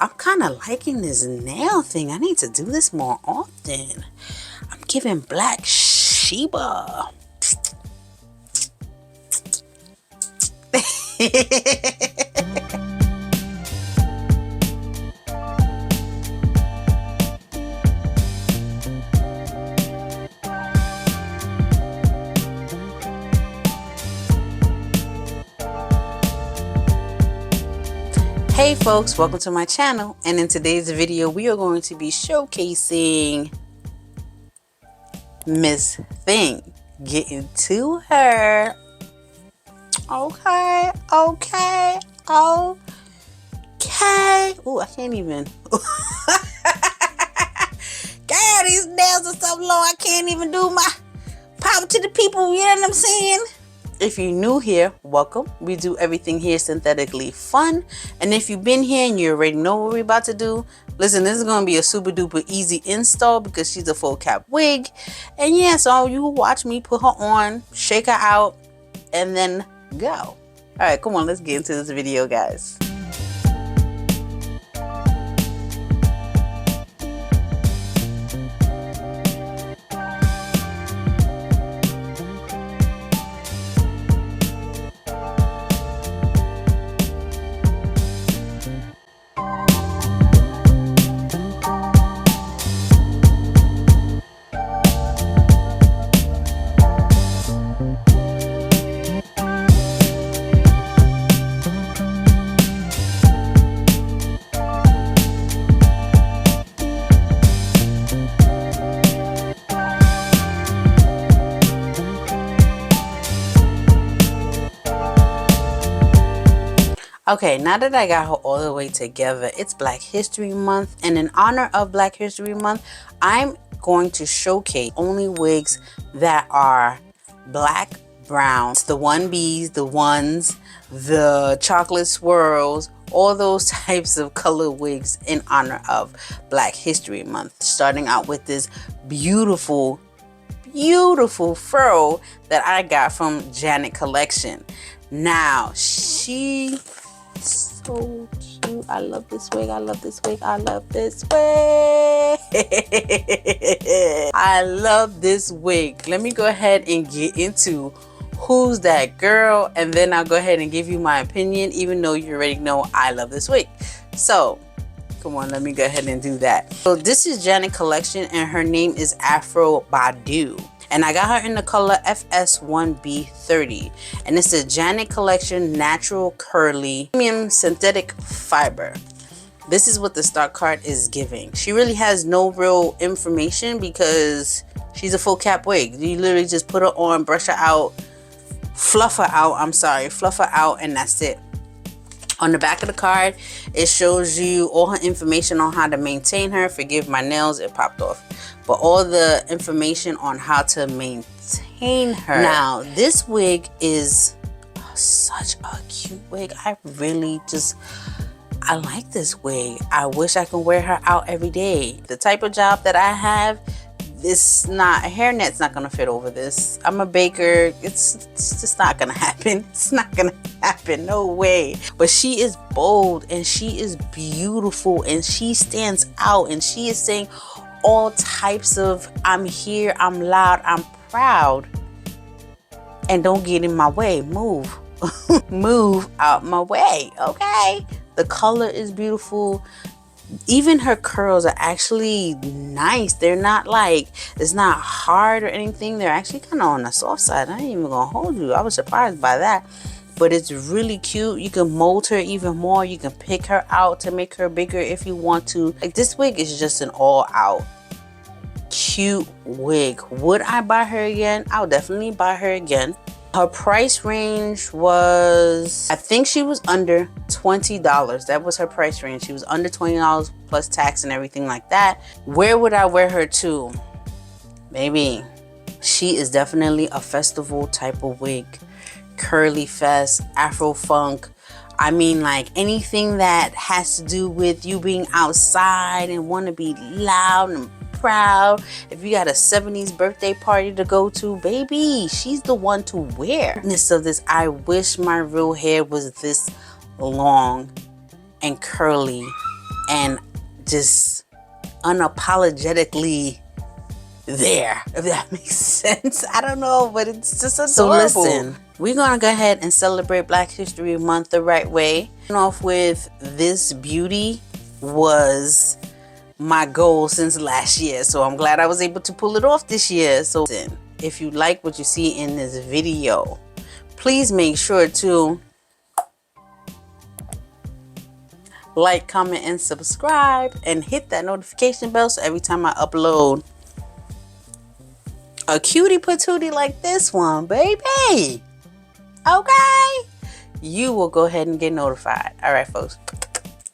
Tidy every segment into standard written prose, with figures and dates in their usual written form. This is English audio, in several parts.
I'm kind of liking this nail thing. I need to do this more often. I'm giving Black Sheba. Hey folks, welcome to my channel, and in today's video we are going to be showcasing Miss Thing. Getting to her. Okay. Oh, I can't even. God, these nails are so long I can't even do my power to the people, you know what I'm saying? If you're new here, welcome. We do everything here synthetically fun. And if you've been here and you already know what we're about to do, listen, this is going to be a super duper easy install because she's a full cap wig. And yeah, so you watch me put her on, shake her out, and then go. All right, come on, let's get into this video, guys. Okay, now that I got her all the way together, it's Black History Month, and in honor of Black History Month, I'm going to showcase only wigs that are black, browns, the 1Bs, the ones, the chocolate swirls, all those types of color wigs in honor of Black History Month. Starting out with this beautiful fro that I got from Janet Collection. Now, she so cute. I love this wig. I love this wig. I love this wig. I love this wig. Let me go ahead and get into who's that girl, and then I'll go ahead and give you my opinion, even though you already know I love this wig. So come on, let me go ahead and do that. So this is Janet Collection, and her name is Afro Budu. And I got her in the color FS1B30. And it's a Janet Collection Natural Curly Premium Synthetic Fiber. This is what the stock card is giving. She really has no real information because she's a full cap wig. You literally just put her on, brush her out, fluff her out, and that's it. On the back of the card, it shows you all her information on how to maintain her. Forgive my nails, it popped off. But all the information on how to maintain her. Now, this wig is such a cute wig. I like this wig. I wish I could wear her out every day. The type of job that I have, a hairnet's not gonna fit over this. I'm a baker. It's just not gonna happen. It's not gonna happen. No way. But she is bold and she is beautiful and she stands out and she is saying all types of I'm here, I'm loud, I'm proud, and don't get in my way. Move. Move out my way. Okay. The color is beautiful. Even her curls are actually nice. They're not like, it's not hard or anything. They're actually kind of on the soft side. I ain't even gonna hold you. I was surprised by that. But it's really cute. You can mold her even more. You can pick her out to make her bigger if you want to. Like, this wig is just an all out cute wig. Would I buy her again? I'll definitely buy her again. Her price range was, I think she was under $20. That was her price range. She was under $20 plus tax and everything like that. Where would I wear her to? Maybe. She is definitely a festival type of wig. Curly fest, Afro funk. I mean, like anything that has to do with you being outside and want to be loud and proud. If you got a 70s birthday party to go to, baby, she's the one to wear. So this, I wish my real hair was this long and curly and just unapologetically there, if that makes sense. I don't know, but it's just adorable. So listen, we're gonna go ahead and celebrate Black History Month the right way. Off with this beauty was my goal since last year, so I'm glad I was able to pull it off this year. So listen, if you like what you see in this video, please make sure to like, comment, and subscribe, and hit that notification bell so every time I upload a cutie patootie like this one, baby, okay, you will go ahead and get notified. All right, folks,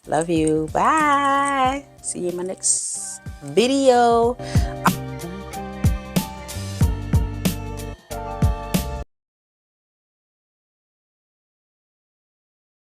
love you, bye, see you in my next video.